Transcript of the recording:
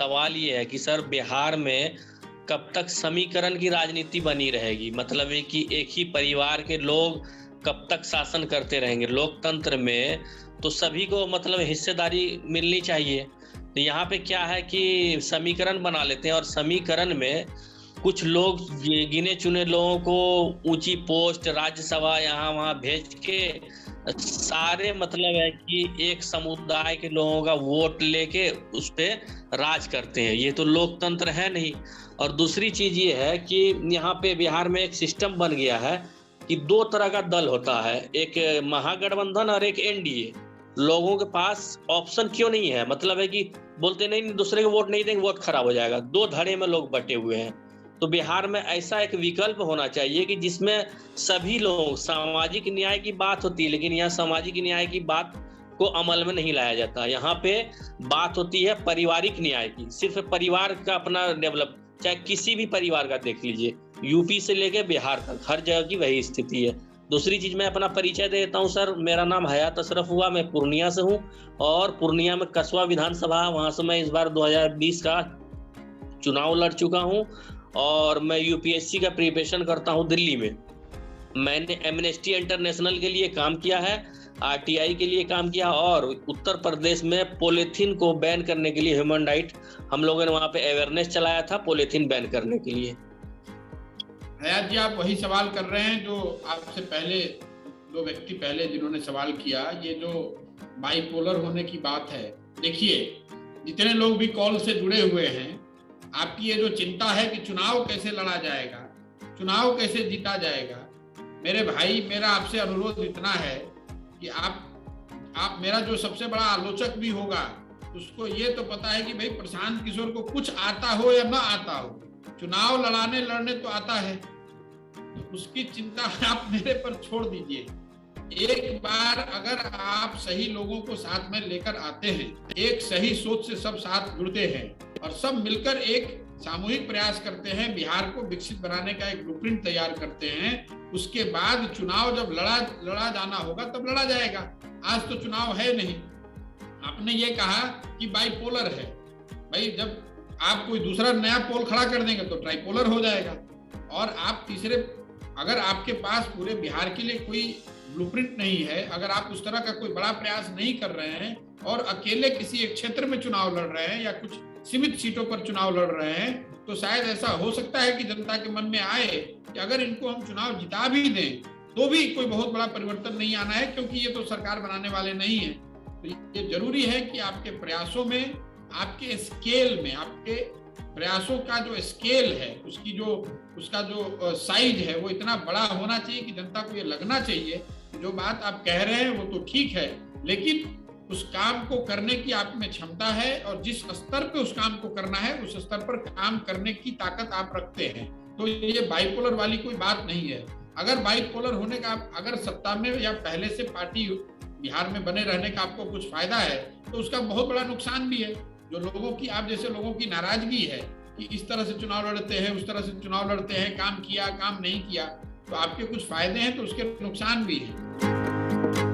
सवाल ये है कि सर बिहार में कब तक समीकरण की राजनीति बनी रहेगी? मतलब है कि एक ही परिवार के लोग कब तक शासन करते रहेंगे? लोकतंत्र में तो सभी को मतलब हिस्सेदारी मिलनी चाहिए। तो यहाँ पे क्या है कि समीकरण बना लेते हैं और समीकरण में कुछ लोग ये गिने-चुने लोगों को ऊँची पोस्ट राज्यसभा यहाँ-वहाँ भेज के सारे मतलब है कि एक समुदाय के लोगों का वोट लेके उस पे राज करते हैं। ये तो लोकतंत्र है नहीं। और दूसरी चीज़ ये है कि यहाँ पे बिहार में एक सिस्टम बन गया है कि 2 तरह का दल होता है, एक महागठबंधन और एक एनडीए। लोगों के पास ऑप्शन क्यों नहीं है? मतलब है कि बोलते नहीं दूसरे को वोट नहीं देंगे, वोट खराब हो जाएगा। 2 धड़े में लोग बँटे हुए हैं। तो बिहार में ऐसा एक विकल्प होना चाहिए कि जिसमें सभी लोग, सामाजिक न्याय की बात होती है, लेकिन यहाँ सामाजिक न्याय की बात को अमल में नहीं लाया जाता। यहाँ पे बात होती है पारिवारिक न्याय की, सिर्फ परिवार का अपना डेवलप, चाहे किसी भी परिवार का देख लीजिए, यूपी से लेके बिहार तक हर जगह की वही स्थिति है। दूसरी चीज़ मैं अपना परिचय दे देता हूँ सर, मेरा नाम हयात अशरफ हुआ, मैं पूर्णिया से हूँ और पूर्णिया में कसबा विधानसभा, वहाँ से मैं इस बार 2020 का चुनाव लड़ चुका हूँ और मैं यूपीएससी का प्रिपरेशन करता हूँ दिल्ली में। मैंने एमनेस्टी इंटरनेशनल के लिए काम किया है, आरटीआई के लिए काम किया और उत्तर प्रदेश में पॉलीथीन को बैन करने के लिए ह्यूमन राइट हम लोगों ने वहाँ पे अवेयरनेस चलाया था पॉलीथीन बैन करने के लिए। हयात जी, आप वही सवाल कर रहे हैं जो आपसे पहले 2 व्यक्ति पहले जिन्होंने सवाल किया। ये जो बाइपोलर होने की बात है, देखिए जितने लोग भी कॉल से जुड़े हुए हैं, आपकी ये जो चिंता है कि चुनाव कैसे लड़ा जाएगा, चुनाव कैसे जीता जाएगा, मेरे भाई मेरा आपसे अनुरोध इतना है कि आप मेरा जो सबसे बड़ा आलोचक भी होगा उसको ये तो पता है कि भाई प्रशांत किशोर को कुछ आता हो या ना आता हो, चुनाव लड़ने तो आता है। तो उसकी चिंता आप मेरे पर छोड़ दीजिए। एक बार अगर आप सही लोगों को साथ में लेकर आते हैं, एक सही सोच से सब साथ जुड़ते हैं और सब मिलकर एक सामूहिक प्रयास करते हैं, बिहार को विकसित बनाने का एक ब्लूप्रिंट तैयार करते हैं, उसके बाद चुनाव जब लड़ा जाना होगा तब लड़ा जाएगा। आज तो चुनाव है नहीं। आपने ये कहा कि बाइपोलर है, भाई जब आप कोई दूसरा नया पोल खड़ा कर देंगे तो ट्राइपोलर हो जाएगा। और आप तीसरे, अगर आपके पास पूरे बिहार के लिए कोई ब्लूप्रिंट नहीं है, अगर आप उस तरह का कोई बड़ा प्रयास नहीं कर रहे हैं और अकेले किसी एक क्षेत्र में चुनाव लड़ रहे हैं या कुछ सीमित सीटों पर चुनाव लड़ रहे हैं, तो शायद ऐसा हो सकता है कि जनता के मन में आए कि अगर इनको हम चुनाव जिता भी दें तो भी कोई बहुत बड़ा परिवर्तन नहीं आना है, क्योंकि ये तो सरकार बनाने वाले नहीं है। तो ये जरूरी है कि आपके प्रयासों में, आपके स्केल में, आपके प्रयासों का जो स्केल है, उसका जो साइज है वो इतना बड़ा होना चाहिए कि जनता को ये लगना चाहिए जो बात आप कह रहे हैं वो तो ठीक है, लेकिन उस काम को करने की आप में क्षमता है और जिस स्तर पे उस काम को करना है उस स्तर पर काम करने की ताकत आप रखते हैं। तो ये बाइपोलर वाली कोई बात नहीं है। अगर बाइपोलर होने का, अगर सत्ता में या पहले से पार्टी बिहार में बने रहने का आपको कुछ फायदा है तो उसका बहुत बड़ा नुकसान भी है। जो लोगों की, आप जैसे लोगों की नाराजगी है कि इस तरह से चुनाव लड़ते हैं, उस तरह से चुनाव लड़ते हैं, काम किया काम नहीं किया, तो आपके कुछ फायदे हैं तो उसके नुकसान भी है।